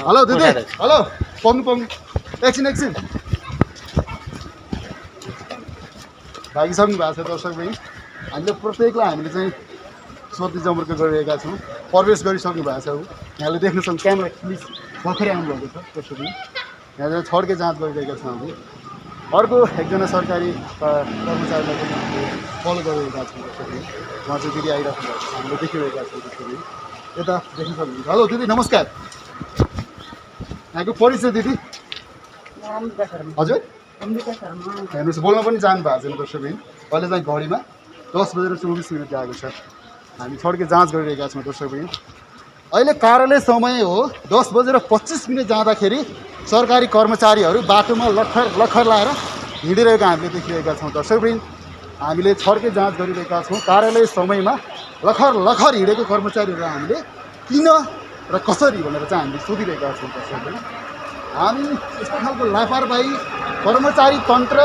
Hello दिदी hello पङ्गु एकछिन भागिसक्नु भएको छ दर्शक भाइ हामीले प्रत्येकलाई हामीले चाहिँ सोध्ने जमर्को गरिरहेका छौँ प्रवेश गरिसक्नु भएको छ यहाँले देख्न सक्नु क्यामेरा प्लिज भर्खरै आउनुभएको छ दर्शक भाइ यहाँ चाहिँ छड्के जाँच गरिरहेका छौँ हामी अर्को एकजना सरकारी कर्मचारीलाई पनि हामीले फलो गरिरहेका छौँ दर्शक भाइ उहाँ चाहिँ दिदी आइराख्नु भएको छ हामीले देखिरहेका छौँ दर्शक भाइ यता देख्न सक्नुहुन्छ हेलो दिदी नमस्कार यहाँको परिचय दिदी हजुर हेर्नुहोस् बोल्न पनि जानु भएको छैन दर्शक भाइ अहिले चाहिँ घडीमा 10:24 गएको छ हामी छड्के जाँच गरिरहेका छौँ दर्शक भाइ अहिले कार्यालय समय हो 10:25 जाँदाखेरि सरकारी कर्मचारीहरू बाटोमा लखर लाएर हिँडिरहेका हामीले देखिरहेका छौँ दर्शक भाइ हामीले छड्के जाँच गरिरहेका छौँ कार्यालय समयमा लखर हिँडेको कर्मचारीहरू हामीले किन र कसरी भनेर चाहिँ हामीले सोधिरहेका छौँ दर्शक भाइ हामी यस्तो खालको लापरवाही कर्मचारी तन्त्र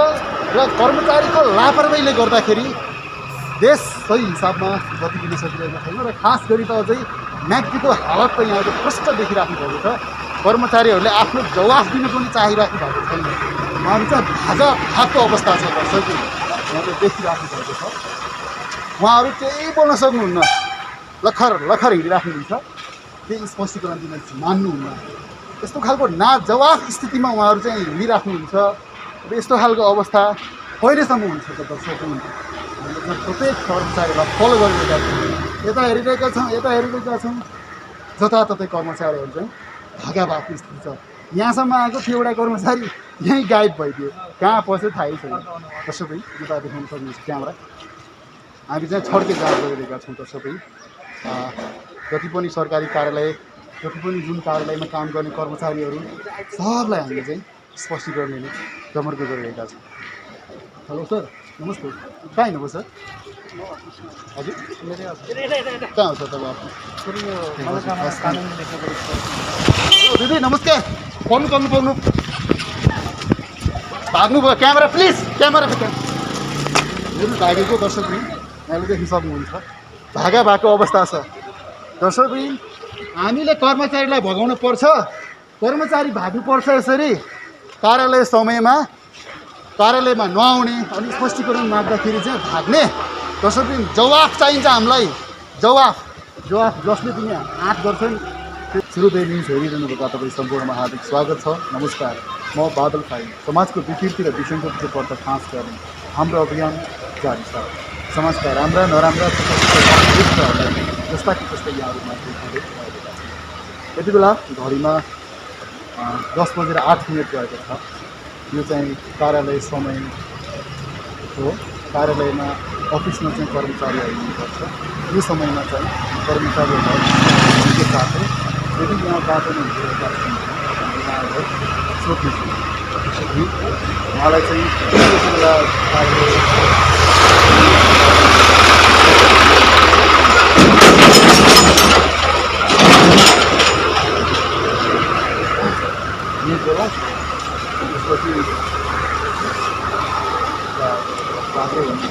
र कर्मचारीको लापरवाहीले गर्दाखेरि देश सही हिसाबमा गति दिन सकिरहेको छैन र खास गरी त अझै म्याग्दीको हालत त यहाँको प्रष्ट देखिराख्नु भएको छ कर्मचारीहरूले आफ्नो जवाफ दिन पनि चाहिराख्नु भएको छैन उहाँहरू चाहिँ भाजा भागको अवस्था छ दर्शक यहाँले देखिराख्नु भएको छ उहाँहरू केही बोल्न सक्नुहुन्न लखर हिँडिराख्नुहुन्छ केही स्पष्टीकरण दिन मान्नुहुन्न यस्तो खालको नाजवाफ स्थितिमा उहाँहरू चाहिँ हिँडिराख्नुहुन्छ अब यस्तो खालको अवस्था कहिलेसम्म हुन्छ त दर्शक हामीले प्रत्येक कर्मचारीलाई फलो गरिरहेका छौँ यता हेरिरहेका छौँ जताततै कर्मचारीहरू चाहिँ भागा भएको स्थिति छ यहाँसम्म आएको थियो एउटा कर्मचारी यहीँ गायब भइदियो कहाँ पस्यो थाहै छैन दर्शक भाइ यता देखाउन सक्नुहुन्छ क्यामेरा हामी चाहिँ छड्के जाँच गरिरहेका छौँ दर्शक भाइ जति पनि सरकारी कार्यालय जति पनि जुन कार्यालयमा काम गर्ने कर्मचारीहरू सबलाई हामीले चाहिँ स्पष्टीकरण लिने जमर्को गरिरहेका छौँ हेलो सर नमस्ते कहाँ हिँड्नुभयो सर हजुर कहाँ हो सर तपाईँ दिदी नमस्कार पाउनु भाग्नुभयो क्यामेरा प्लिज क्यामेरा हेर्नु भागेको दर्शक भाइ यहाँले देख्न सक्नुहुन्छ भागा भएको अवस्था छ दर्शक भाइ हामीले कर्मचारीलाई भगाउनु पर्छ कर्मचारी भाग्नुपर्छ यसरी कार्यालयमा नआउने अनि स्पष्टीकरण माग्दाखेरि चाहिँ भाग्ने दर्शक जवाफ चाहिन्छ हामीलाई जवाफ जसले पनि आँट गर्छ नि सुरुदेखि न्युज हेरिरहनु भएको तपाईँ सम्पूर्णमा हार्दिक स्वागत छ नमस्कार म बादल फाइ समाजको विकृति र विसङ्गतिको पर्दा फाँस गर्ने हाम्रो अभियान जारी छ समाजका राम्रा नराम्रा जस्ता कि जस्तै यहाँहरूमाथि यति बेला घडीमा 10:08 गएको छ यो चाहिँ कार्यालय समय हो कार्यालयमा अफिसमा चाहिँ कर्मचारीहरू हुनुपर्छ यो समयमा चाहिँ कर्मचारीहरूको साथै यदि यहाँ बाटोमा हिँडिरहेका छन् सोध्नेछु उहाँलाई चाहिँ यति बेला कार्यालय त्यसपछि बाटो हुन्छ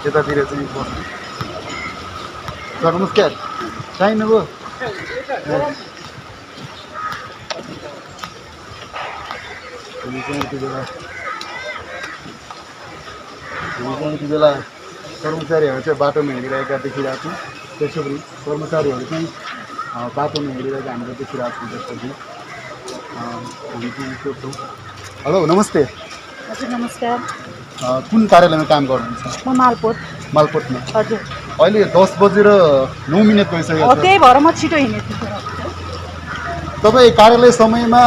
यतातिर चाहिँ बस्नु सर नमस्कार कहाँ हिँड्नुभयो यति बेला कर्मचारीहरू चाहिँ बाटोमा हिँडिरहेका देखिरहेको छौँ त्यसरी कर्मचारीहरू चाहिँ बाटोमा हिँडिरहेका हामीले देखिरहेको छौँ त्यसपछि हामी चाहिँ सोध्छौँ हेलो नमस्ते हजुर नमस्कार कुन कार्यालयमा काम गर्नुहुन्छ म मालपोतमा हजुर अहिले 10:09 भइसक्यो त्यही भएर म छिटो हिँडेको थिएँ तपाईँ कार्यालय समयमा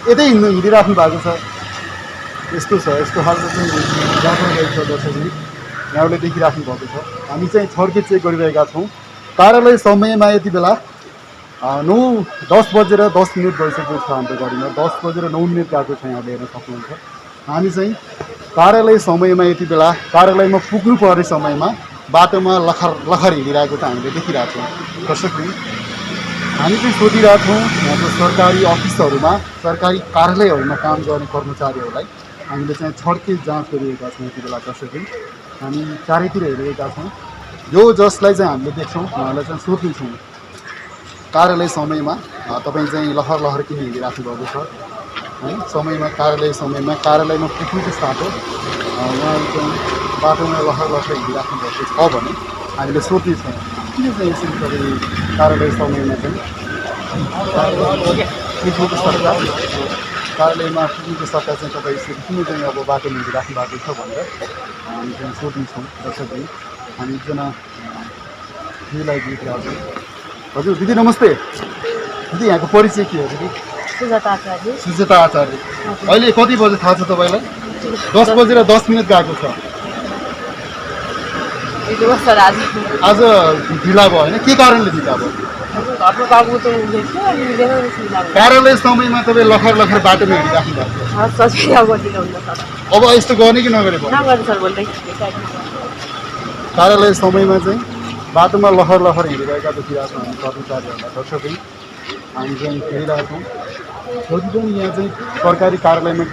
यतै हिँडिराख्नु भएको छ यस्तो खालको चाहिँ जाँच छ दर्शकहरू यहाँले देखिराख्नु भएको छ हामी चाहिँ छड्के चेक गरिरहेका छौँ कार्यालय समयमा यति बेला 10:10 भइसकेको छ हाम्रो घडीमा 10:09 गएको छ यहाँले हेर्न सक्नुहुन्छ हामी चाहिँ कार्यालय समयमा यति बेला कार्यालयमा पुग्नु पर्ने समयमा बाटोमा लखर हिँडिरहेको त हामीले देखिरहेको छौँ दर्शकहरू हामी चाहिँ सोधिरहेको छौँ यहाँको सरकारी अफिसहरूमा सरकारी कार्यालयहरूमा काम गर्ने कर्मचारीहरूलाई हामीले चाहिँ छड्के जाँच गरिरहेका छौँ यति बेला दर्शकहरू हामी चारैतिर हेरिरहेका छौँ जो जसलाई चाहिँ हामीले देख्छौँ उहाँलाई चाहिँ सोध्नेछौँ कार्यालय समयमा तपाईँ चाहिँ लहर लहर किन हिँडिराख्नु भएको छ है समयमा कार्यालयमा पुग्नुको साथै उहाँहरू चाहिँ बाटोमा लहर लहर हिँडिराख्नु भएको छ भने हामीले सोध्नेछौँ किन चाहिँ यसरी तपाईँ कार्यालय समयमा चाहिँ पुग्नुको सट्टा कार्यालयमा पुग्नुको सट्टा चाहिँ तपाईँ यसरी किन चाहिँ अब बाटोमा हिँडिराख्नु भएको छ भनेर हामी चाहिँ सोध्नेछौँ दर्शकहरू हामी एकजना दिदीलाई भेटिरहेको छौँ हजुर दिदी नमस्ते दिदी यहाँको परिचय के हो दिदी सुजाता आचार्य अहिले कति बजे थाहा छ तपाईँलाई 10:10 गएको छ आज ढिला भयो होइन के कारणले ढिला भयो कार्यालय समयमा तपाईँ लखर लखर बाटोमा हिँडिराख्नु भएको अब यस्तो गर्ने कि नगरे कार्यालय समयमा चाहिँ बाटोमा लहर लहर हिँडिरहेका देखिरहेको छौँ हामी कर्मचारीहरूलाई दर्शकहरू हामी चाहिँ हेरिरहेको छौँ जति पनि यहाँ चाहिँ सरकारी कार्यालयमा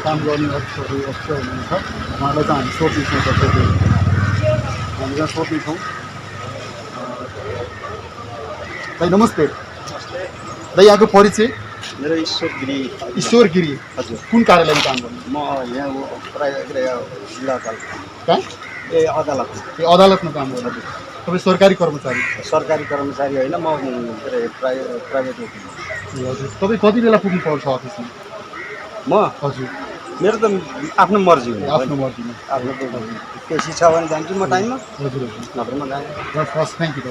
काम गर्ने अफिसरहरू हुनुहुन्छ उहाँलाई चाहिँ हामी सोध्नेछौँ दर्शकहरू हामी चाहिँ सोध्नेछौँ दाइ नमस्ते दाइ यहाँको परिचय मेरो ईश्वर गिरी हजुर कुन कार्यालयमा काम गर्नु म यहाँ जिल्ला अदालत कहाँ अदालतमा अदालतमा काम गर्नु तपाईँ सरकारी कर्मचारी सरकारी कर्मचारी होइन म प्राइभेट वकिल हजुर तपाईँ कति बेला पुग्नु पर्छ अफिसमा म हजुर मेरो त आफ्नो मर्जी हो आफ्नो मर्जीमा आफ्नो केसी छ भने जान्छु म टाइममा हजुर नभए म जान्छु हस् थ्याङ्क यू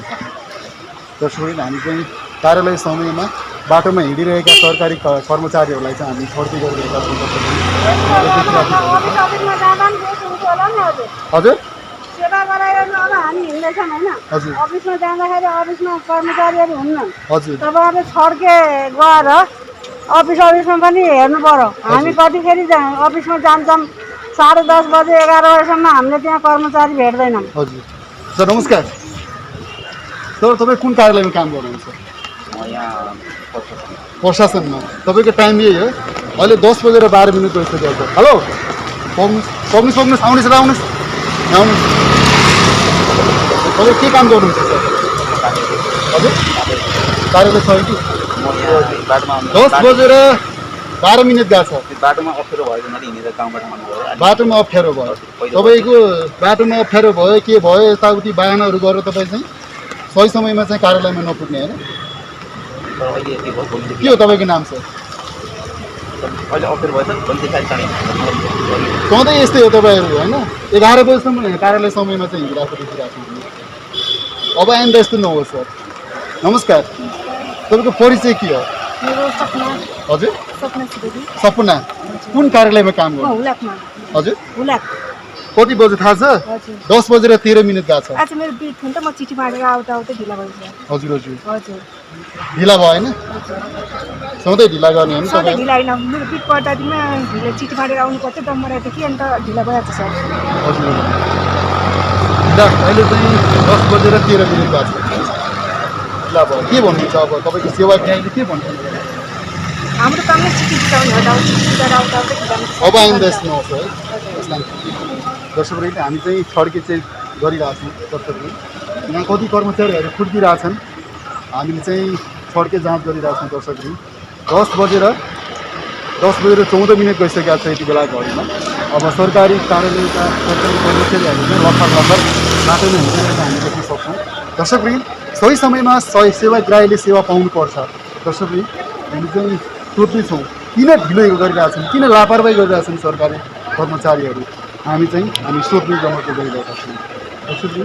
दर्शक हामी चाहिँ कार्यालय समयमा बाटोमा हिँडिरहेका सरकारी कर्मचारीहरूलाई चाहिँ हामी छड्के गरिरहेका छौँ हजुर सेवा गराइरहनु अब हामी हिँड्दैछौँ होइन हजुर अफिसमा जाँदाखेरि अफिसमा कर्मचारीहरू हुन्न हजुर तपाईँहरूले छड्के गएर अफिसमा पनि हेर्नु पर्यो हामी कतिखेर अफिसमा जान्छौँ 10:30 बजे 11 बजेसम्म हामीले त्यहाँ कर्मचारी भेट्दैनौँ हजुर सर नमस्कार सर तपाईँ कुन कार्यालयमा काम गर्नुहुन्छ प्रशासनमा तपाईँको टाइम यही हो अहिले 10:12 गइसकेको छ हेलो सक्नुहोस् आउनुहोस् र आउनुहोस् तपाईँ के काम गर्नुहुन्छ सर हजुर कार्यालय छ कि 10:12 गएको छ बाटोमा अप्ठ्यारो भयो भने हिँडेर गाउँबाट भन्नुभयो बाटोमा अप्ठ्यारो भयो तपाईँको बाटोमा अप्ठ्यारो भयो के भयो यताउति बाहनाहरू गरेर तपाईँ चाहिँ सही समयमा चाहिँ कार्यालयमा नपुग्ने होइन के हो तपाईँको नाम सर सधैँ यस्तै हो तपाईँहरू होइन 11 बजीसम्म कार्यालय समयमा चाहिँ हिँडिरहेको देखिरहेको छौँ अब आइन्दा यस्तो नहोस् सर नमस्कार तपाईँको परिचय के हो हजुर सपना कुन कार्यालयमा काम गर्नु हजुर कति बजे थाहा छ 10:13 गएको छ आज मेरो बिट थियो नि त म चिठी मारेर आउँदा ढिला भइसक्यो हजुर हजुर हजुर ढिला भयो होइन सधैँ ढिला गर्ने होइन सधैँ ढिला होइन मेरो बिट पर्दा दिनमा ढिला चिठी मारेर आउनु पर्थ्यो दमरा थियो कि अन्त ढिला भइहाल्छ सर हजुर ढिला अहिले चाहिँ 10:13 गएको छ ढिला भयो के भन्नुहुन्छ अब तपाईँको सेवा न्यायले के भन्नुहुन्छ हाम्रो कामले चिठी बुझाउने हो चिठी बुझाएर आउँदा अब आइन्दा यस्तो नहोस् है दर्शकहरूले हामी चाहिँ छड्के चाहिँ गरिरहेछौँ दर्शकहरू यहाँ कति कर्मचारीहरू फुर्किरहेछन् हामीले चाहिँ छड्के जाँच गरिरहेछौँ दर्शकहरू 10:14 गइसकेको छ यति बेला घडीमा अब सरकारी कार्यालयका सरकारी कर्मचारीहरू चाहिँ लखर बाटोमा हिँडेर हामी देख्न सक्छौँ दर्शकहरू सही समयमा सेवाग्राहीले सेवा पाउनुपर्छ दर्शकहरू हामी चाहिँ सोध्दैछौँ किन ढिलो गरिरहेछन् किन लापरवाही गरिरहेछन् सरकारी कर्मचारीहरू हामी सोध्ने जमर्को गरिरहेका छौँ दर्शकहरू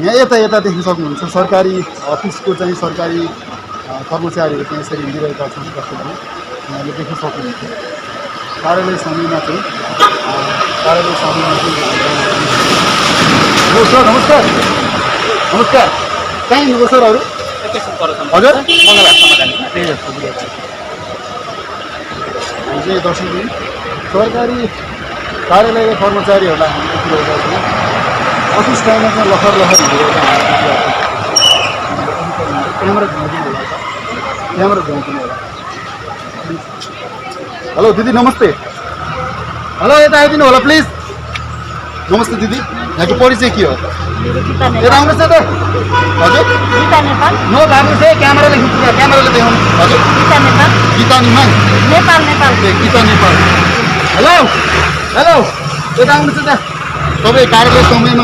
यहाँ यता देख्न सक्नुहुन्छ सरकारी अफिसको चाहिँ सरकारी कर्मचारीहरू चाहिँ यसरी हिँडिरहेका छन् दर्शकहरू यहाँले देख्न सक्नुहुन्छ कार्यालय समयमा चाहिँ हेलो सर नमस्कार कहाँ हिँड्नुभयो सरहरू हजुर हामी चाहिँ दर्शकहरू सरकारी कार्यालयका कर्मचारीहरूलाई हामी देखिरहेका छौँ अफिस टाइममा चाहिँ लखर हिँडिरहेका हामी क्यामेरा झुमाइदिनु होला त क्यामेरा झुमाइदिनु होला हेलो दिदी नमस्ते हेलो यता आइदिनु होला प्लिज नमस्ते दिदी यहाँको परिचय के हो यता आउनुहोस् न त हजुर नो लाग्नुहोस् है क्यामेराले खिच्नु क्यामेराले देखाउनु हजुर गीता निमाङ गीता नेपाल हेलो हेलो यता आउनुहोस् त तपाईँ कार्यालय समयमा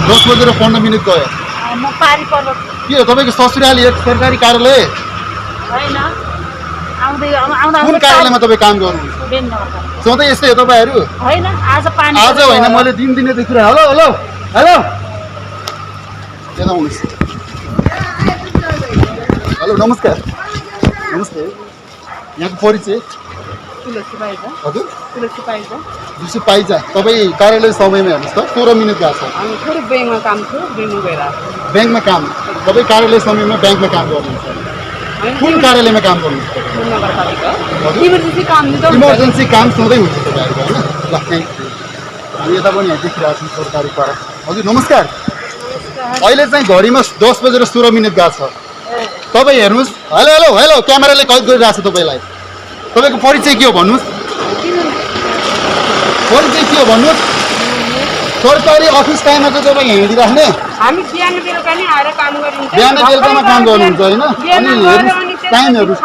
10:15 गयो के हो तपाईँको ससुराली एक सरकारी कार्यालय कुन कार्यालयमा तपाईँ काम गर्नुहुन्छ सधैँ यस्तै हो तपाईँहरू आज होइन मैले दिनै देखिरहेँ हेलो हेलो हेलो यता आउनुहोस् हेलो नमस्कार नमस्ते यहाँको परिचय हजुर तुलसी पाइजा तपाईँ कार्यालय समयमा हेर्नुहोस् त 16 मिनट गएको छ ब्याङ्कमा काम तपाईँ कार्यालय समयमा ब्याङ्कमा काम गर्नुहुन्छ कुन कार्यालयमा काम गर्नुहुन्छ इमर्जेन्सी काम सधैँ हुन्छ तपाईँहरूको होइन ल थ्याङ्क यू हामी यता पनि यहाँ देखिरहेको छौँ सरकारी पारा हजुर नमस्कार अहिले चाहिँ घडीमा 10:16 गएको छ तपाईँ हेर्नुहोस् हेलो हेलो हेलो क्यामेराले कैद गरिरहेको छ तपाईँलाई तपाईँको परिचय के हो भन्नुहोस् परिचय के हो भन्नुहोस् सरकारी अफिस टाइममा चाहिँ तपाईँ हिँडिराख्ने बिहान बेलुकामा काम गर्नुहुन्छ होइन अनि हेर्नुहोस् टाइम हेर्नुहोस्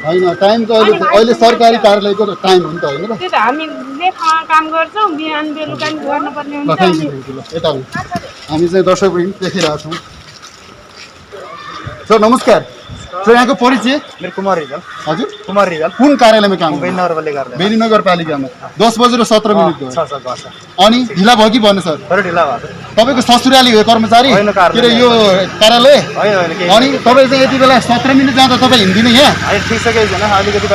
होइन टाइम त अहिले सरकारी कार्यालयको टाइम हो नि त होइन र यता हामी चाहिँ दर्शक देखिरहेको छौँ सर नमस्कार सर यहाँको परिचय मेरो कुमार रिजाल हजुर कुमार रिजाल कुन कार्यालयमा काम बेनी नगरपालिका बेनी नगरपालिकामा 10:17 गयो अनि ढिला भयो कि भन्नु सर ढिला भएको तपाईँको ससुराली हो कर्मचारी होइन, के अरे यो कार्यालय होइन अनि तपाईँ चाहिँ यति बेला 17 मिनट जाँदा तपाईँ हिँड्दिनु यहाँ ठिक छ केही छैन अलिकति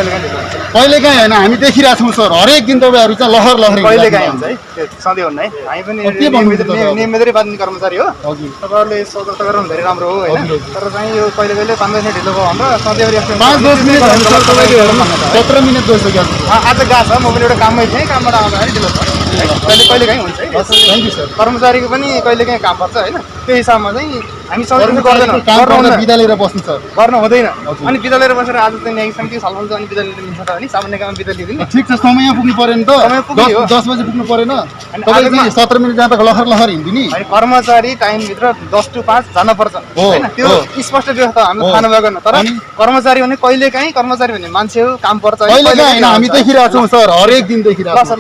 कहिलेकाहीँ होइन हामी देखिरहेको छौँ सर हरेक दिन तपाईँहरू चाहिँ लहर लहर कहिलेकाहीँ हुन्छ है त्यो सधैँ हुन्न है हामी पनि के भन्नुहुन्छ तपाईँ? नियमितै बाँध्ने कर्मचारी हो हजुर तपाईँहरूले सतर्क गर्नु धेरै राम्रो हो होइन तर चाहिँ यो कहिले कहिले 5 मिनट ढिलो भयो हाम्रो सधैँभरि 5-10 मिनट होइन सर तपाईँको हेर्नुहोस् 17 मिनट गइसक्यो आज गएको छ म पनि एउटा काममै थिएँ कामबाट आउँदाखेरि ढिलो छ कहिलेकाहीँ हुन्छ है थ्याङ्क यू सर कर्मचारीको पनि कहिलेकाहीँ काम पर्छ होइन त्यो हिसाबमा चाहिँ हामी सधैँ काम गर्दा बिदा लिएर बस्नु सर गर्नु हुँदैन अनि बिदा लिएर बसेर आज चाहिँ न्यायिक समिति छलफल छ अनि बिदा लिएर मिल्छ त अनि सामान्य काममा बिदा लिँदैन ठिक छ समयमा पुग्नु पऱ्यो नि त समय पुग्यो। 10 बजे पुग्नु परेन तपाईँ चाहिँ 17 मिनट जाँदा लहर लहर हिँड्दिनी अनि कर्मचारी टाइमभित्र 10 to 5 जानुपर्छ होइन त्यो स्पष्ट व्यवस्था हामीले थाहा नभएको तर कर्मचारी भने कहिलेकाहीँ कर्मचारी भन्ने मान्छे हो काम पर्छ कहिलेकाहीँ होइन हामी देखिरहेको छौँ सर हरेक दिन देखिरहेको छौँ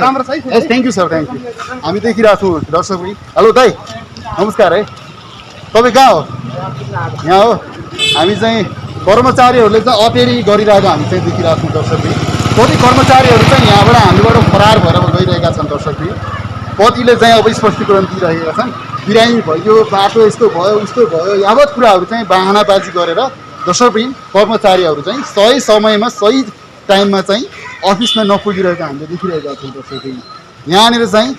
राम्रो छ है thank you sir thank you हामी देखिरहेको छौँ दर्शक हेलो दाइ नमस्कार है तपाईँ कहाँ हो यहाँ हो हामी चाहिँ कर्मचारीहरूले चाहिँ अटेरी गरिरहेको हामी चाहिँ देखिरहेको छौँ दर्शक कति कर्मचारीहरू चाहिँ यहाँबाट हामीबाट फरार भएर गइरहेका छन् दर्शक कतिले चाहिँ अब स्पष्टीकरण दिइरहेका छन् बिरामी भयो बाटो यस्तो भयो उस्तो भयो यावत कुराहरू चाहिँ बाहनाबाजी गरेर दर्शक कर्मचारीहरू चाहिँ सही समयमा सही टाइममा चाहिँ अफिसमा नपुगिरहेको हामीले देखिरहेका छौँ दर्शक यहाँनिर चाहिँ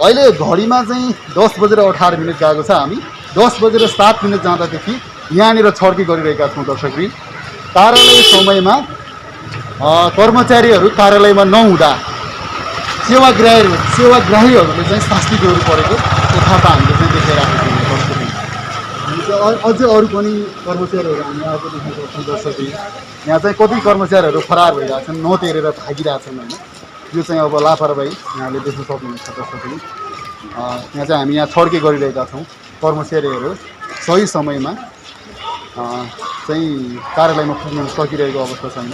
अहिले घडीमा चाहिँ 10:18 गएको छ हामी 10:07 जाँदादेखि यहाँनिर छड्की गरिरहेका छौँ दर्शक कार्यालय समयमा कर्मचारीहरू कार्यालयमा नहुँदा सेवाग्राहीहरूले चाहिँ शास्ति गर्नु परेको यथार्थ हामीले चाहिँ देखाइरहेको छौँ दर्शक हामी चाहिँ अझै अरू पनि कर्मचारीहरू हामी आएको देख्न सक्छौँ दर्शक यहाँ चाहिँ कति कर्मचारीहरू फरार भइरहेको छन् नतेरेर भागिरहेछन् होइन यो चाहिँ अब लापरवाही यहाँले देख्न सक्नुहुन्छ दर्शक यहाँ चाहिँ हामी यहाँ छड्के गरिरहेका छौँ कर्मचारीहरू सही समयमा चाहिँ कार्यालयमा पुग्न सकिरहेको अवस्था छैन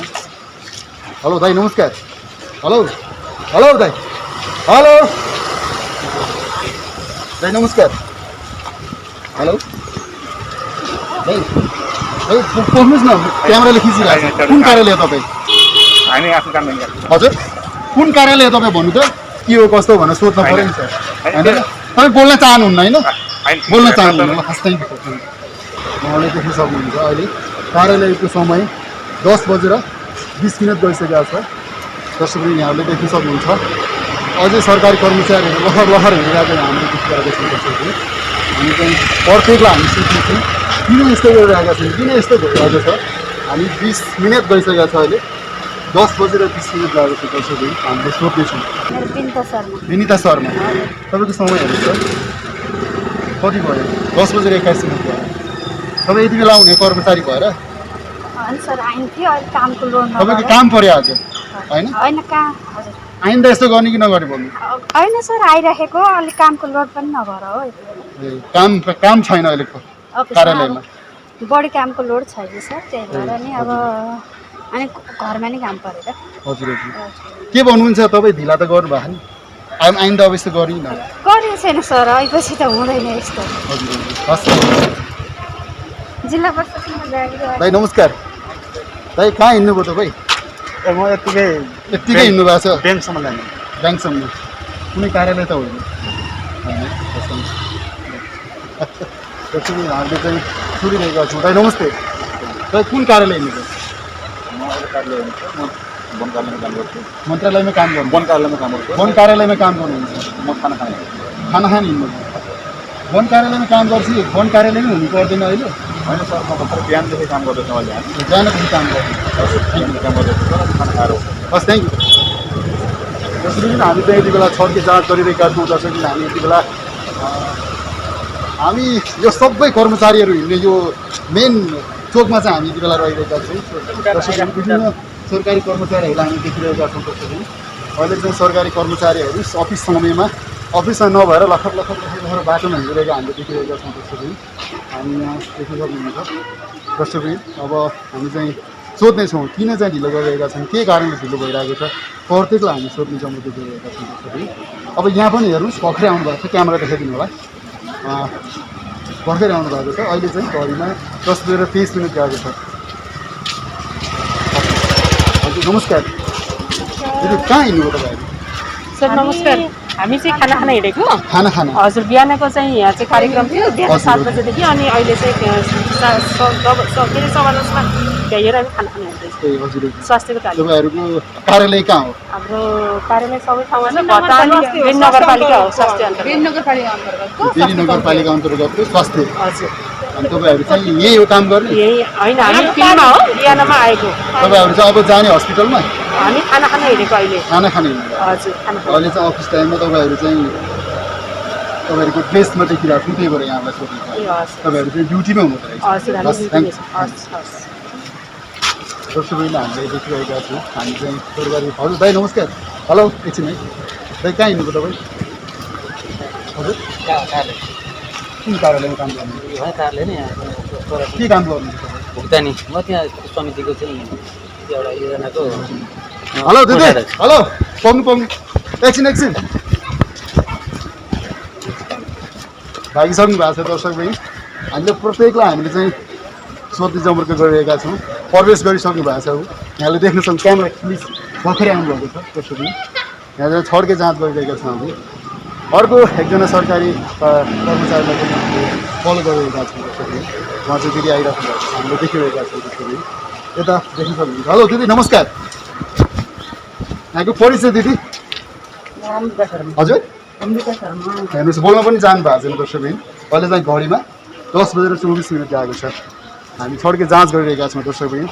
हेलो दाइ नमस्कार हेलो हेलो दाइ हेलो दाइ नमस्कार हेलो दाइ पढ्नुहोस् न क्यामेराले खिचिरहेको छ कुन कार्यालय तपाईँ हामी आफ्नो काम हजुर कुन कार्यालय तपाईँ भन्नु त के हो कस्तो भनेर सोध्नु पऱ्यो नि सर होइन तपाईँ बोल्न चाहनुहुन्न होइन बोल्न चाहनुहुन्न हस् थ्याङ्क यू सर उहाँले देख्न सक्नुहुन्छ अहिले कार्यालयको समय 10:20 गइसकेको छ दर्शकहरू यहाँहरूले देख्न सक्नुहुन्छ अझै सरकारी कर्मचारीहरू लहर लहर हिँडिरहेको हामीले देखिरहेको छौँ दर्शकहरू हामी चाहिँ प्रत्येकलाई हामी सोध्छौँ किन यस्तो गरिरहेका छौँ किन यस्तो भइरहेको छ हामी 20 मिनट गइसकेको छ अहिले 10:20 लागेको छ दर्शकहरू। हामीले सोध्दैछौँ मेरो बिन्ता शर्मा। विनिता शर्मा, तपाईँको समयहरू छ कति भयो? 10:21 भयो। तपाईँ यति बेला आउने कर्मचारी भएर होइन सर, आइन्थ्यो अहिले कामको लोड तपाईँको काम पर्यो आज होइन? होइन कहाँ, हजुर आइन्दा यस्तो गर्ने कि नगर्ने भन्नु? होइन सर, आइराखेको अलिक कामको लोड पनि नभएर हो। ए, काम छैन अहिले कार्यालयमा? बढी कामको लोड छैन सर, त्यही भएर नि अब अनि घरमा नै काम परेर। हजुर हजुर। के भन्नुहुन्छ तपाईँ? ढिला त गर्नु भएको नि, आइन्दा अब यस्तो गर्ने न? गरेको छैन सर, अहिलेपछि त हुँदैन यस्तो। हजुर हजुर। जिल्ला प्रशासनमा गएको। दाइ नमस्कार। दाइ कहाँ हिँड्नुभयो तपाईँ? म यत्तिकै हिँड्नु भएको छ? ब्याङ्कसम्म जाने। ब्याङ्कसम्म? कुनै कार्यालय त होइन? त्यसरी हामीले चाहिँ सुनिरहेका छौँ। दाइ नमस्ते। तपाईँ कुन कार्यालय हिँड्नुभयो? मन्त्रालयमा काम गर्नु? वन कार्यालयमा काम गर्नुहुन्छ? म खाना खाने। खाना खान हिँड्नु? वन कार्यालयमा काम गर्छु, वन कार्यालयमै हुनु पर्दैन अहिले? होइन सर, म भर्खर बिहानदेखि काम गर्दैछु अहिले। बिहानदेखि काम गर्नु? काम गर्दैछु, खाना खाएर। हस्, थ्याङ्क यू। त्यसरी पनि हामी चाहिँ यति बेला छड्के जाँच गरिरहेका छौँ। जसरी हामी यति बेला हामी यो सबै कर्मचारीहरू हिँड्ने यो मेन चोकमा चाहिँ हामी यति बेला रहिरहेका छौँ। त्यसरी विभिन्न सरकारी कर्मचारीहरूलाई हामी देखिरहेका छौँ। त्यसरी अहिले चाहिँ सरकारी कर्मचारीहरू अफिसमा नभएर लखर बाटोमा हिँडिरहेका हामीले देखिरहेका छौँ। त्यसरी हामी यहाँ देख्न सक्नुहुन्छ। त्यसरी अब हामी चाहिँ सोध्नेछौँ किन चाहिँ ढिलो गरिरहेका छन्, के कारणले ढिलो भइरहेको छ, प्रत्येकलाई हामी सोध्ने जम्मै देखिरहेका छौँ। त्यसरी अब यहाँ पनि हेर्नुहोस्, भर्खरै आउनु भएको छ, क्यामेरा देखाइदिनु होला। भर्खरै आउनु भएको छ। अहिले चाहिँ घडीमा 10:23 गएको छ। हजुर नमस्कार। दिदी कहाँ हिँड्नुभयो तपाईँहरू? सर नमस्कार, हामी चाहिँ खाना खान हिँडेको। खाना खाना? हजुर, बिहानको चाहिँ यहाँ चाहिँ कार्यक्रम थियो, बिहान 7 बजेदेखि। अनि अहिले चाहिँ 7:15 भ्याइएर हामी खाना खान हिँड्दैछौँ। ए हजुर। स्वास्थ्यको तालिम। तपाईँहरूको कार्यालय कहाँ हो? हाम्रो कार्यालय सबै ठाउँमा छ। बेनी नगरपालिका हो, स्वास्थ्य अन्तर्गत। बेनी नगरपालिका अन्तर्गतको स्वास्थ्य। हजुर। अनि तपाईँहरू चाहिँ यही हो काम गर्ने? यही होइन, हामी फिल्डमा हो, बिहानमा आएको। तपाईँहरू चाहिँ अब जाने हस्पिटलमा? हामी खाना खान हिँडेको अहिले। खाना खाने हिँड्नु? हजुर, खाना खान। अहिले चाहिँ अफिस टाइममा तपाईँहरू चाहिँ तपाईँहरूको ड्रेसमा देखिरहेको छु, त्यही भएर यहाँलाई सोधेको। ए हस्। तपाईँहरू चाहिँ ड्युटीमा हुनुहुँदो रहेछ? हजुर, हामी हस्, थ्याङ्क यू। हस् हस्। दर्शकहरूले हामीले देखिरहेका छौँ। हामी चाहिँ सरकारी। हजुर दाइ नमस्कार। हेलो, एकछिन है दाइ, कहाँ हिँड्नुभयो तपाईँ? हजुर कुन कार्यालयमा काम गर्नुहुन्छ? कार्यालय नै के काम गर्नुहुन्छ तपाईँ? भुक्तानी। म त्यहाँ समितिको चाहिँ एउटा योजनाको। हेलो दिदी, हेलो, पाउनु एकछिन भागिसक्नु भएको छ। दर्शक भाइ, हामीले प्रत्येकलाई हामीले चाहिँ सोध्ने जमर्को गरिरहेका छौँ। प्रवेश गरिसक्नु भएको छ। यहाँले देख्न सक्नु, क्यामेरा प्लिज भर्खरै आउनुभएको छ। त्यसरी यहाँ चाहिँ छड्के जाँच गरिरहेका छौँ हामी। अर्को एकजना सरकारी कर्मचारीलाई पनि हामीले फलो गरिरहेका छौँ। त्यसरी उहाँ चाहिँ दिदी आइराख्नु भएको छ, हामीले देखिरहेका छौँ। त्यसरी यता देख्न सक्नुहुन्छ। हेलो दिदी नमस्कार। यहाँको परिचय दिदी? हजुर हेर्नुहोस्, बोल्न पनि जानु भएको छैन दर्शकबिन। अहिले चाहिँ घडीमा 10:24 गएको छ। हामी छड्के जाँच गरिरहेका छौँ दर्शकबिन।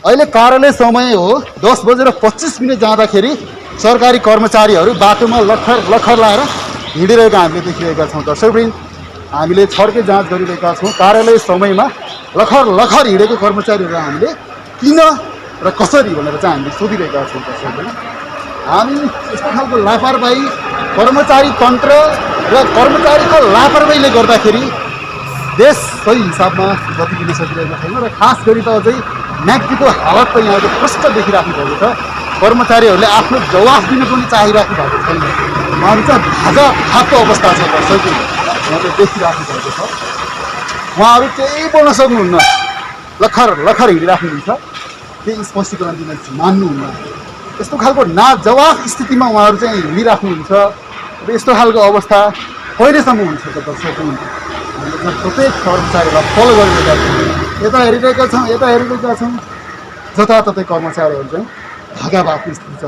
अहिले कार्यालय समय हो 10:25 जाँदाखेरि सरकारी कर्मचारीहरू बाटोमा लखर लाएर हिँडिरहेका हामीले देखिरहेका छौँ। दर्शकबिन हामीले छड्के जाँच गरिरहेका छौँ। कार्यालय समयमा लखर हिँडेको कर्मचारीहरूलाई हामीले किन र कसरी भनेर चाहिँ हामीले सोधिरहेका छौँ। दर्शकबिन हामी यस्तो खालको लापरवाही, कर्मचारी तन्त्र र कर्मचारीको लापरवाहीले गर्दाखेरि देश सही हिसाबमा गति दिन सकिरहेको छैन। र खास गरी त अझै म्याग्दीको हालत त यहाँको प्रष्ट देखिराख्नु भएको छ। कर्मचारीहरूले आफ्नो जवाफ दिन पनि चाहिराख्नु भएको छैन। उहाँहरू चाहिँ भाजा खाएको अवस्था छ। दर्शकले उहाँले देखिराख्नु भएको छ। उहाँहरू केही बोल्न सक्नुहुन्न, लखर हिँडिराख्नुहुन्छ, केही स्पष्टीकरण दिन मान्नुहुन्न। यस्तो खालको नाजवाफ स्थितिमा उहाँहरू चाहिँ हिँडिराख्नुहुन्छ। अब यस्तो खालको अवस्था कहिलेसम्म हुन्छ त दर्शक? हामीले चाहिँ प्रत्येक कर्मचारीलाई फलो गरिरहेका छौँ। यता हेरिरहेका छौँ, जताततै कर्मचारीहरू चाहिँ भागाभागको स्थिति छ।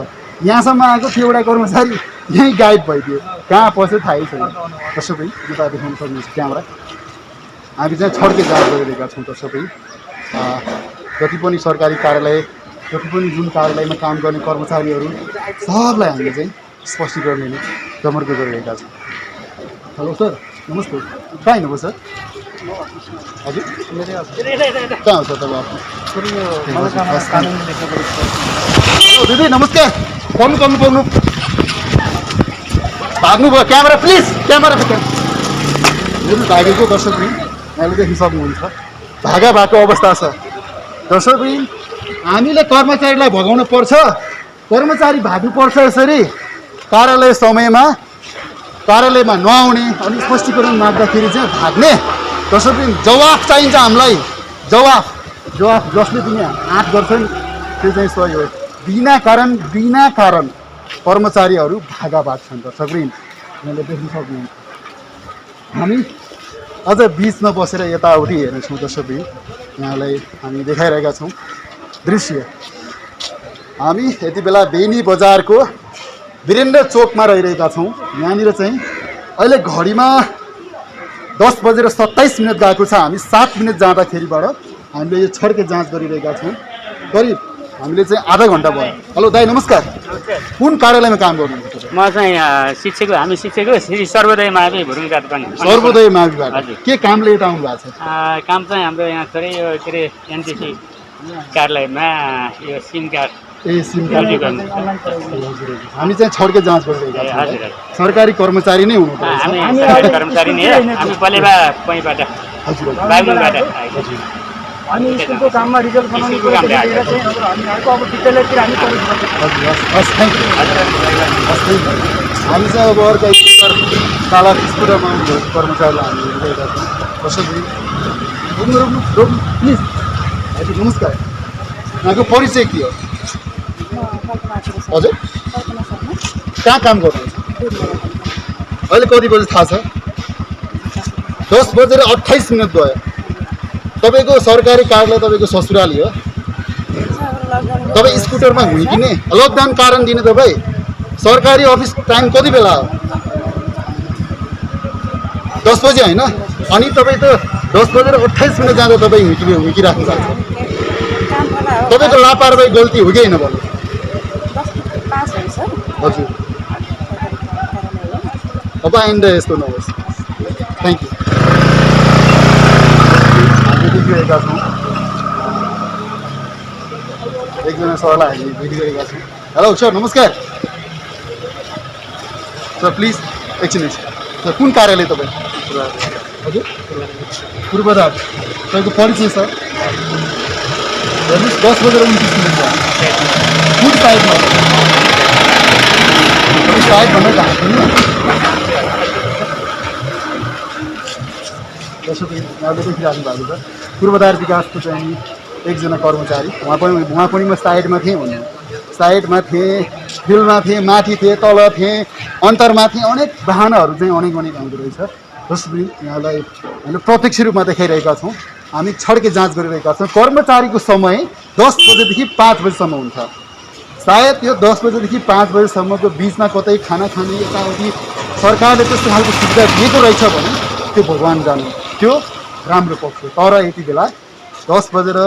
यहाँसम्म आएको थियो एउटा कर्मचारी, यहीँ गायब भइदियो, कहाँ पस्यो थाहै छैन। दर्शकै यता देखाउन सक्नुहुन्छ क्यामेरा। हामी चाहिँ छड्के जाँच गरिरहेका छौँ। दर्शकै जति पनि सरकारी कार्यालय जति पनि जुन कार्यालयमा काम गर्ने कर्मचारीहरू सबलाई हामीले चाहिँ स्पष्टीकरण लिने जमर्को गरिरहेका छौँ। हेलो सर, नमस्ते। कहाँ हिँड्नुभयो सर? हजुर, कहाँ हो सर तपाईँ आफ्नो? दिदी नमस्कार। पाउनु भाग्नुभयो। क्यामेरा प्लिज, क्यामेरा भागेको दर्शकवृन्द यहाँले देखिन सक्नुहुन्छ। भागा भएको अवस्था छ दर्शकवृन्द। हामीले कर्मचारीलाई भगाउनु पर्छ, कर्मचारी भाग्नुपर्छ। यसरी कार्यालयमा नआउने अनि स्पष्टीकरण माग्दाखेरि चाहिँ भाग्ने। दर्शकवृन्द जवाफ चाहिन्छ हामीलाई, जवाफ जसले दिने आँट गर्छन् त्यो चाहिँ सही हो। बिना कारण कर्मचारीहरू भाग छन् दर्शकवृन्द, यहाँले देख्न सक्नुहुन्छ। हामी अझ बिचमा बसेर यताउति हेर्नेछौँ दर्शकवृन्द, यहाँलाई हामी देखाइरहेका छौँ दृश्य। हामी यति बेला बेनी बजारको वीरेन्द्र चोकमा रहिरहेका छौँ। यहाँनिर चाहिँ अहिले घडीमा 10:27 गएको छ। हामी 7 मिनट जाँदाखेरिबाट हामीले यो छड्के जाँच गरिरहेका छौँ। करिब हामीले चाहिँ आधा घन्टा भयो। हेलो दाइ नमस्कार। कुन कार्यालयमा काम गर्नुहुन्छ? म चाहिँ हामी शिक्षक श्री सर्वोदय मावि भुरुङ जातपाङ। सर्वोदय माविबाट के कामले यता आउनु भएको छ? काम चाहिँ हाम्रो यहाँ थोरै यो के अरे एनटिसी कार्यालयमा यो सिम कार्ड सिम कार्ड हामी चाहिँ छड्के जाँच गरिरहेका छौँ। सरकारी कर्मचारी नै हुनु पर्छ। हामी सरकारी कर्मचारी नै हो। हामी पलेबा पैबाट बागलुङबाट आएको छौँ। हामी स्कुलको काममा रिजल्ट बनाउनु पर्छ चाहिँ हामीहरूको अब विद्यालयतिर हामी प्रवेश हामी चाहिँ अब अर्को काला स्कुलमा कर्मचारीलाई हामी हेरिरहेका छौँ। कसरी प्लिज हजुर नमस्कार। यहाँको परिचय के हो? हजुर कहाँ काम गर्नुहुन्छ? अहिले कति बजी थाहा छ? 10:28 भयो। तपाईँको सरकारी कार्यालय तपाईँको ससुराली हो। तपाईँ स्कुटरमा हुँकिने लकडाउन कारण दिने तपाईँ सरकारी अफिस टाइम कति बेला हो? 10 बजी होइन? अनि तपाईँ त 10:28 जाँदा तपाईँ हुँकिराख्नु भएको छ। तपाईँको लापरवाही गल्ती हो कि होइन भन्नु? हजुर अब आइन्दा यस्तो नहोस्। Thank you. हामीले देखिरहेका छौँ एकजना सरलाई हामी भेटिरहेका छौँ। हेलो सर नमस्कार। सर प्लिज एकछिन सर कुन कार्यालय तपाईँ? हजुर पूर्वाधार। तपाईँको परिचय सर? हेर्नुहोस् 10:29 छ। कुन साइडमा? साइड भन्दा ढाक्नु यहाँले देखिराख्नु भएको छ। पूर्वाधार विकासको चाहिँ एकजना कर्मचारी। उहाँ पनि म साइडमा थिएँ भन्नु। साइडमा थिएँ, फिल्डमा थिएँ, माथि थिएँ, तल थिएँ, अन्तरमा थिएँ। अनेक वाहनहरू चाहिँ अनेक आउँदो रहेछ। जसरी यहाँलाई हामीले प्रत्यक्ष रूपमा देखाइरहेका छौँ। हामी छड्के जाँच गरिरहेका छौँ। कर्मचारीको समय 10 बजेदेखि 5 बजीसम्म हुन्छ। सायद यो 10 बजेदेखि 5 बजीसम्मको बिचमा कतै खाना खाने यताउति सरकारले त्यस्तो खालको सुविधा दिएको रहेछ भने त्यो भगवान् जान्नु, त्यो राम्रो पक्ष। तर यति बेला 10 बजेर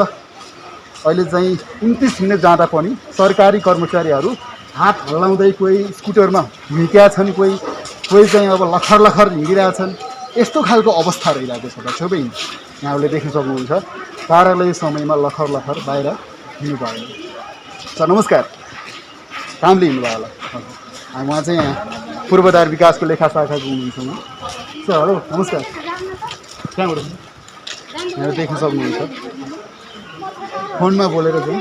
अहिले चाहिँ 29 मिनट जाँदा पनि सरकारी कर्मचारीहरू हात हल्लाउँदै कोही स्कुटरमा हिँडिरहेका छन्, कोही चाहिँ अब लखर हिँडिरहेछन्। यस्तो खालको अवस्था रहिरहेको छ दर्शकबिन, यहाँले देख्न सक्नुहुन्छ। कार्यालय समयमा लखर बाहिर हिँड्नु भएन। सर नमस्कार। कामले हिँड्नुभयो होला? उहाँ चाहिँ यहाँ पूर्वाधार विकासको लेखा शाखाको हुनुहुन्छ। सर हेलो नमस्कार। कहाँबाट? यहाँ देख्न सक्नुहुन्छ फोनमा बोलेर चाहिँ।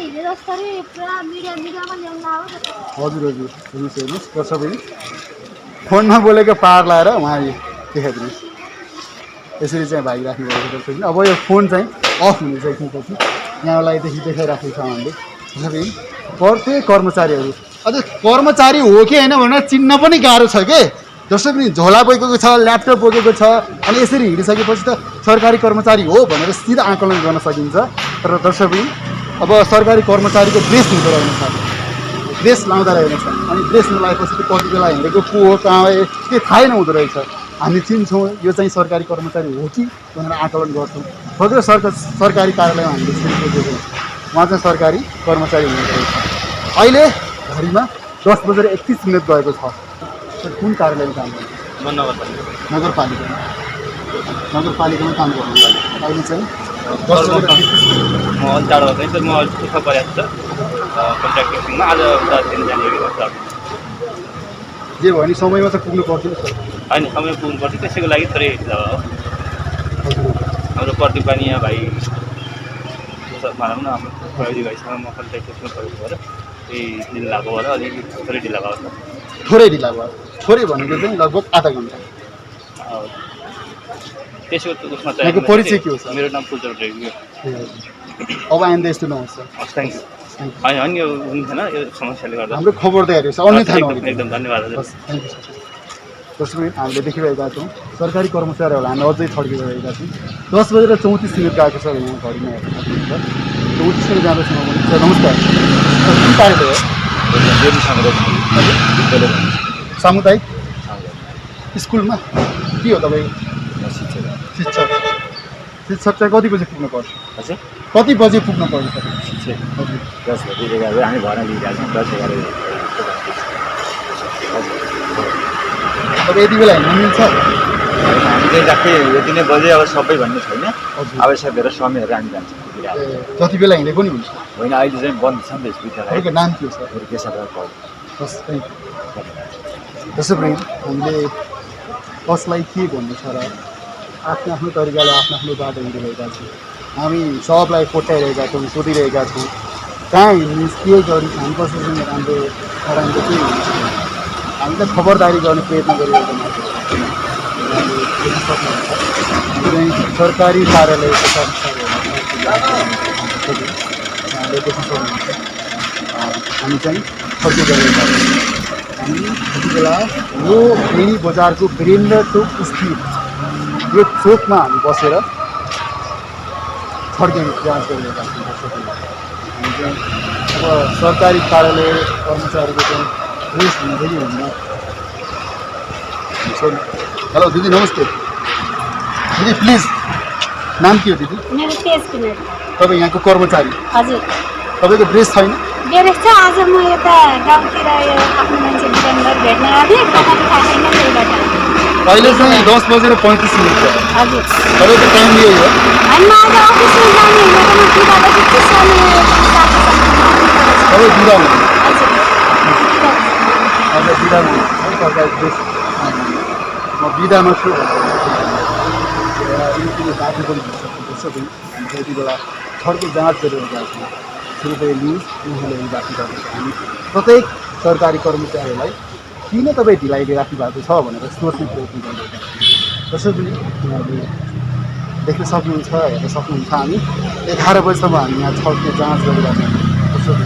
हजुर हेर्नुहोस् दर्शकबिन, फोनमा बोलेको पार लाएर उहाँ देखाइदिनुहोस्। यसरी चाहिँ भागिराख्नु भएको दर्शकबिन। अब यो फोन चाहिँ अफ हुनेछ एकछिनपछि। यहाँलाई देखाइराखेको छ हामीले दर्शकबिन। प्रत्येक कर्मचारीहरू अझ कर्मचारी हो कि होइन भनेर चिन्न पनि गाह्रो छ के दर्शकबिन। झोला बोकेको छ, ल्यापटप बोकेको छ, अनि यसरी हिँडिसकेपछि त सरकारी कर्मचारी हो भनेर सिधा आकलन गर्न सकिन्छ। तर दर्शकबिन अब सरकारी कर्मचारीको ड्रेस हुँदो रहेनछ, ड्रेस लाउँदा रहेनछ। अनि ड्रेस नलाएपछि त कति बेला हिँडेको को हो कहाँ हो त्यो थाहै नहुँदो रहेछ। हामी चिन्छौँ यो चाहिँ सरकारी कर्मचारी हो कि भनेर आकलन गर्छौँ। बरु सरकारी कार्यालयमा हामीले उहाँ चाहिँ सरकारी कर्मचारी हुनुहुँदो रहेछ। अहिले घडीमा 10:31 गएको छ। सर कुन कार्यालयमा काम गर्नुहुन्छ? म नगरपालिका नगरपालिकामा काम गर्नुहुन्छ। अहिले चाहिँ 10:31 म अलि टाढो भएको म दुःख परेको छ कन्ट्राक्टिङमा आज 10 दिन जाने जे भयो नि समयमा त पुग्नु पर्थ्यो सर। होइन समय पुग्नु पर्थ्यो त्यसैको लागि थोरै ढिला भयो हाम्रो प्रदीप पानी यहाँ भाइ भनौँ न हाम्रो प्रहरी भाइसँग म कन्ट्याक्ट गर्नु परेको भएर त्यही दिन लाग्यो भएर अलिक थोरै ढिला भएको छ। थोरै ढिला भयो। थोरै भनेको चाहिँ लगभग आधा घन्टा। त्यसको उसमा चाहिँ यहाँको परिचय के हो सर? मेरो नाम पुलचोक रेग्मी हो। अब आइन्दा यस्तो नहोस् सर। हस् थ्याङ्क्स। होइन यो हुन्थेन यो समस्याले गर्दा हाम्रो खबरदारी छ अन्यथा नहुने। एकदम धन्यवाद हजुर। हस् थ्याङ्क यू सर। जस्तो पनि हामीले देखिरहेका छौँ सरकारी कर्मचारीहरूलाई हामी अझै थड्किरहेका छौँ। 10:34 गएको छ यहाँ घडीमा हेर्नु सक्नुहुन्छ। 34 जाँदैछ म पनि। सर नमस्कार। सर कुन कार्यालय हो? सामुदायिक स्कुलमा के हो तपाईँ? शिक्षक। शिक्षक चाहिँ कति बजी पुग्नु पर्छ? हजुर कति बजी पुग्नु पर्छ तपाईँ? शिक्षक हजुर 10 बजी 11 हामी भर्ना लिइरहेको छौँ 10-11 तपाईँ यति बेला हिँड्नु मिल्छ? हामी चाहिँ राख्दै यति नै बजे अब सबै भन्ने छैन आवश्यक भएर समयहरू हामी जान्छौँ जति बेला हिँडे पनि हुन्छ। होइन अहिले चाहिँ बन्द छ नि त विद्यालय। तपाईँको नाम के हो सर? केशवराज पौडेल। हस् थ्याङ्क यू। त्यसो पनि हामीले कसलाई के भन्नु छ र आफ्नो आफ्नो तरिकाले आफ्नो आफ्नो बाटो हिँडिरहेका छौँ। हामी सबलाई कोट्याइरहेका छौँ, सोधिरहेका छौँ कहाँ हिँड्नुहोस् के गर्नुहोस् हामी कसैसँग राम्रो नराम्रो केही हुन्छ। हामी त खबरदारी गर्ने प्रयत्न गरिरहेको मान्छे देख्न सक्नुहुन्छ। हामी सरकारी कार्यालयको कर्मचारीहरूले देख्न सक्नुहुन्छ। हामी चाहिँ खर्च गरिरहेका छौँ। हामी यति बेला यो फेरि बजारको वीरेन्द्र चोक स्थित यो चोकमा हामी बसेर छड्के जाँच गरिरहेका छौँ। हामी चाहिँ अब सरकारी कार्यालय कर्मचारीको चाहिँ ड्रेस हुँदै हुन्न। हेलो दिदी नमस्ते। दिदी प्लिज नाम के हो दिदी? मेरो पेज किनेर। तपाईँ यहाँको कर्मचारी? हजुर तपाईँको ड्रेस छैन? बेरेस छ। आज म यता गाउँतिर यो आफ्नो मान्छे दुकानदार भेट्न आएको खाना त खाएको छैन त्यहीबाट। अहिले चाहिँ 10:35 भयो। हजुर तपाईँको टाइम यही हो? होइन म आज अफिसमा जाने हिँडेको म 2:30 साढे 7 तपाईँ बिदामा? हजुर अब बिदामा सरकारी ड्रेस म बिदामा छु बाटो पनि भइसक्छ। हामी यति बेला छड्के जाँच गरिरहेका छौँ। कृपया न्युज उहाँले राख्नु पर्छ। हामी प्रत्येक सरकारी कर्मचारीलाई किन तपाईँ ढिलाइ राख्नु भएको छ भनेर सोच्ने प्रयत्न गरिरहेका छौँ। जसरी पनि उहाँले देख्न सक्नुहुन्छ हेर्न सक्नुहुन्छ। हामी 11 बजीसम्म हामी यहाँ छड्के जाँच गरिरहेका छौँ। जसरी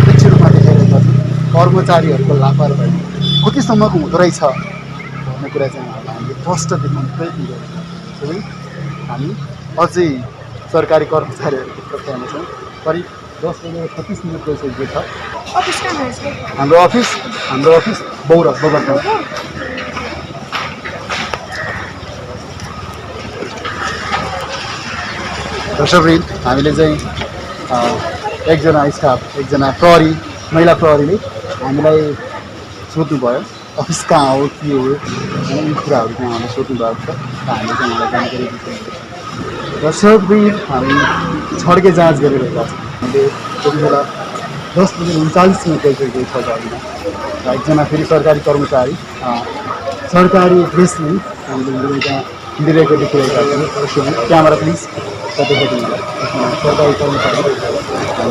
प्रत्यक्ष रूपमा देखाइरहेका छौँ कर्मचारीहरूको लापरवाही कतिसम्मको हुँदो रहेछ भन्ने कुरा चाहिँ हामीले प्रष्ट देखाउने प्रयत्न गरेका छौँ। हामी अझै सरकारी कर्मचारीहरूको प्रक्रियामा छौँ। करिब 10:36 गइसकेको छ। हाम्रो अफिस बौरा बगरमा। दर्शकवृन्द हामीले चाहिँ एकजना स्टाफ एकजना प्रहरी महिला प्रहरीले हामीलाई सोध्नुभयो अफिस कहाँ हो के हो यी कुराहरू चाहिँ हामीलाई सोध्नुभएको छ। हामीले चाहिँ उहाँलाई जानकारी दिन्छौँ। दर्शकवृन्द हामी छड्के जाँच गरिरहेका छौँ। हामीले त्यति बेला 10:39 गइसकेको छ घडीमा र एकजना फेरि सरकारी कर्मचारी सरकारी ड्रेसमै हामीले हिँडिरहेको देखिरहेका छौँ। क्यामेरा प्लिज देखाइदिनु होला। सरकारी कर्मचारी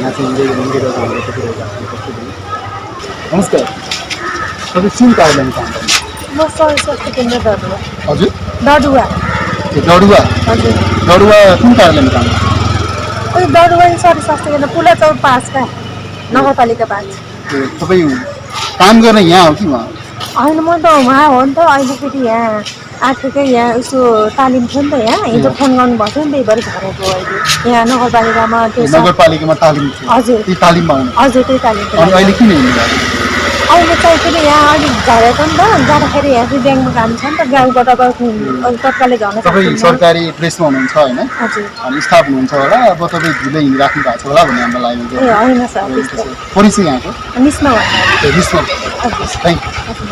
यहाँ चाहिँ हिँडिरहेको हामीले देखिरहेका छौँ। नमस्कार। तपाईँ कुन कार्यालयमा काम गर्नुहुन्छ? म स्वास्थ्य केन्द्र डडुवा। हजुर डडुवा डडुवा? हजुर डडुवा कुन कार्यालयमा काम गर्नुहुन्छ? उयो डडुवा सरी स्वास्थ्य केन्द्र पुला चौक 5 का नगरपालिका 5। तपाईँ काम गर्ने यहाँ हो कि उहाँ? होइन म त उहाँ हो नि त। अहिले फेरि यहाँ आठकै यहाँ उसो तालिम थियो नि त। यहाँ हिजो फोन गर्नुभएको थियो नि त्यही भएर झरेको अहिले यहाँ नगरपालिकामा त्यो नगरपालिकामा तालिम थियो? हजुर ती तालिममा आउनु? हजुर त्यही तालिम। अनि अहिले किन हिँड्नु भएको? अहिले चाहिँ फेरि यहाँ अलिक झरेको नि त जाँदाखेरि यहाँ चाहिँ ब्याङ्कमा काम छ नि त गाउँबाट तत्कालै झर्न तपाईँ सक्दैन। सरकारी प्रेसमा हुनुहुन्छ होइन हजुर अनि स्टाफ हुनुहुन्छ होला अब तपाईँ ढिलो हिँडिराख्नु भएको छ होला भन्ने हामीलाई लागेको ए होइन सर त्यस्तो परिचय यहाँको मिसमा भन्नु ए मिसमा हजुर थ्याङ्क हजुर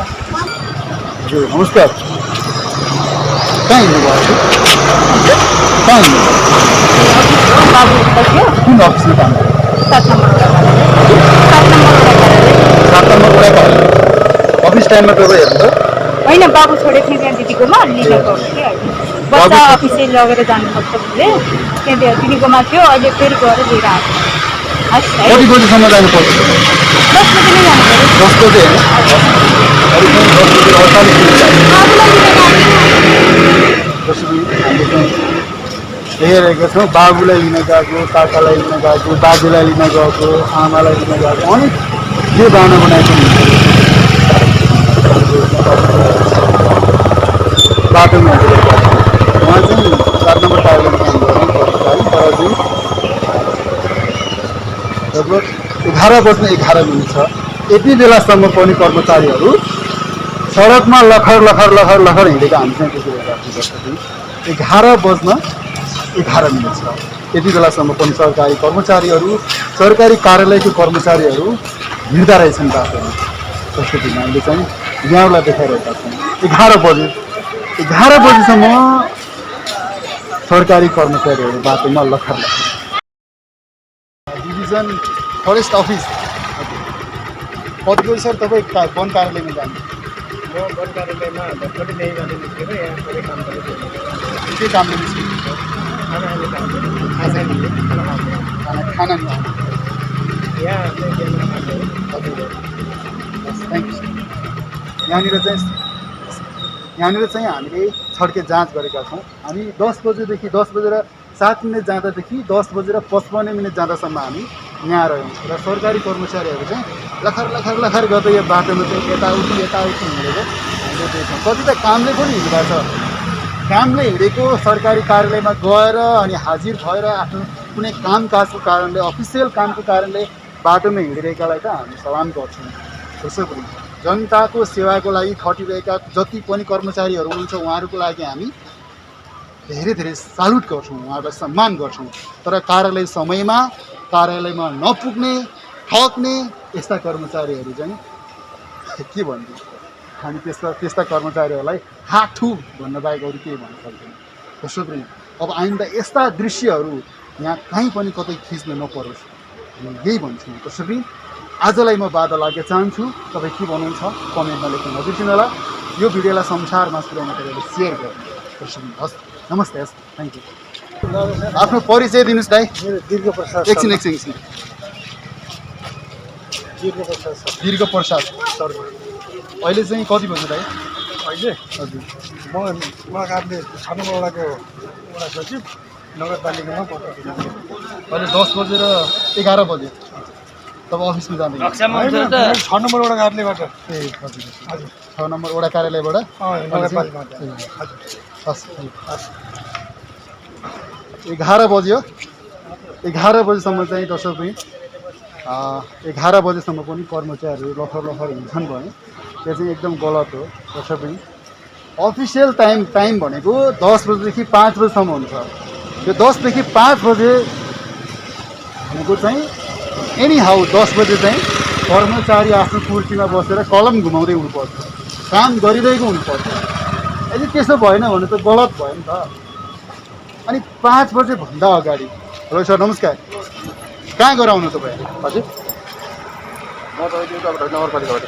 यू नमस्कार कहाँ हिँड्नुभयो कहाँ हिँड्नुभयो बाबु बस्यो कुन अफिसमा काम गर्यो 7 नम्बर 7 नम्बर वडा कार्यालय अफिस टाइममा तपाईँ हेर्नु त होइन बाबु छोडेको थिएँ त्यहाँ दिदीकोमा लिएर गएको थिएँ अहिले बच्चा अफिसै लगेर जानुपर्छ भने त्यहाँ दिदीकोमा थियो अहिले फेरि गएर लिएर आएको हस् है कति बजीसम्म जानुपर्छ 10 बजी नै जानु पऱ्यो 10 बजे होइन अलिक 10 बजी 48 मिनट लाग्यो हेरेको छौँ बाबुलाई लिन गएको काकालाई लिन गएको दाजुलाई लिन गएको आमालाई लिन गएको अनेक के बाना बनाएको हुन्छ बाटोमा उहाँ चाहिँ 7 नम्बर कार्यालयमा काम गर्नुपर्छ है तर चाहिँ लगभग 11:11 छ यति बेलासम्म पनि कर्मचारीहरू सडकमा लखर हिँडेको हामी चाहिँ त्यति बेला 11:11 छ यति बेलासम्म पनि सरकारी कर्मचारीहरू सरकारी कार्यालयको कर्मचारीहरू हिँड्दा रहेछन् बाटोमा जस्तो कि हामीले चाहिँ यहाँलाई देखाइरहेका छौँ 11 बजीसम्म सरकारी कर्मचारीहरू बाटोमा लखर डिभिजन फरेस्ट अफिस कति बजी सर तपाईँ वन कार्यालयमा जानु म वन कार्यालयमा भर्खरै ल्याइरहनु निस्केर यहाँ थोरै काम गरेको के कामले निस्किनु खानाले काम गरेँ खाना यहाँ चाहिँ थ्याङ्क यू यहाँनिर चाहिँ हामीले छड्के जाँच गरेका छौँ हामी 10 बजेदेखि 10 बजेर 7 मिनट जाँदादेखि 10 बजेर 55 मिनट जाँदासम्म हामी यहाँ रह्यौँ र सरकारी कर्मचारीहरू चाहिँ लखर गर्दै यो बाटोमा चाहिँ यताउति हिँडेको हामीले देख्छौँ कति त कामले पनि हिँडिरहेको छ कामले हिँडेको सरकारी कार्यालयमा गएर अनि हाजिर भएर आफ्नो कुनै कामकाजको कारणले अफिसियल कामको कारणले बाटोमा हिँडिरहेकालाई त हामी सलाम गर्छौँ त्यसो पनि जनताको सेवाको लागि खटिरहेका जति पनि कर्मचारीहरू हुनुहुन्छ उहाँहरूको लागि हामी धेरै सालुट गर्छौँ उहाँहरूलाई सम्मान गर्छौँ तर कार्यालय समयमा कार्यालयमा नपुग्ने ठग्ने यस्ता कर्मचारीहरू चाहिँ के भन्नु हामी त्यस्ता कर्मचारीहरूलाई हाठु भन्न बाहेक अरू केही भन्न सक्दैन त्यसो पनि अब आइन्दा यस्ता दृश्यहरू यहाँ कहीँ पनि कतै खिच्न नपरोस् यही भन्छु त्यसो पनि आजलाई म बाधा लाग्न चाहन्छु तपाईँ के भन्नुहुन्छ कमेन्टमा लेख्न नबिर्सिनु होला यो भिडियोलाई संसारमा पुर्याउन तपाईँले सेयर गर्नु त्यसो पनि हस् नमस्ते हस् थ्याङ्क यू आफ्नो परिचय दिनुहोस् दाइ दीर्घ प्रसाद एकछिन दीर्घ प्रसाद सर अहिले चाहिँ कति बज्यो दाइ अहिले हजुर म काट्ने 6 नम्बर वडाको वडा सचिव नगरपालिकामा पत्रकार अहिले 10 बजेर 11 बज्यो तब अफिसमा जाँदैन 6 नम्बर वडा कार्यालयबाट ए हजुर 6 नम्बर वडा कार्यालयबाट नगरपालिकाबाट हस् 11 बज्यो 11 बजीसम्म चाहिँ दर्शक पनि 11 बजेसम्म पनि कर्मचारीहरू लखर हिँड्छन् भने त्यो चाहिँ एकदम गलत हो दर्शक पनि अफिसियल टाइम भनेको 10 बजेदेखि 5 बजीसम्म हुन्छ यो 10 देखि 5 बजे भनेको चाहिँ एनी हाउ 10 बजे चाहिँ कर्मचारी आफ्नो कुर्सीमा बसेर कलम घुमाउँदै हुनुपर्छ काम गरिरहेको हुनुपर्छ यदि त्यसो भएन भने त गलत भयो नि त अनि 5 बजे भन्दा अगाडि हेलो सर नमस्कार कहाँ गएर आउनु तपाईँ हजुर म त अहिले नगरपालिकाबाट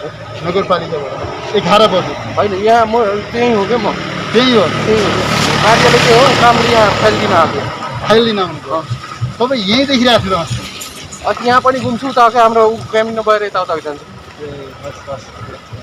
नगरपालिकाबाट 11 बजे होइन यहाँ म त्यहीँ हो क्या म त्यही हो कार्यालय चाहिँ हो काम यहाँ फाइल दिन आएको फाइल लिन आउनुभयो तपाईँ यहीँ देखिरहेको थियो यहाँ पनि घुम्छु त हाम्रो क्यामिनमा गएर यताउता जान्छु ए हस्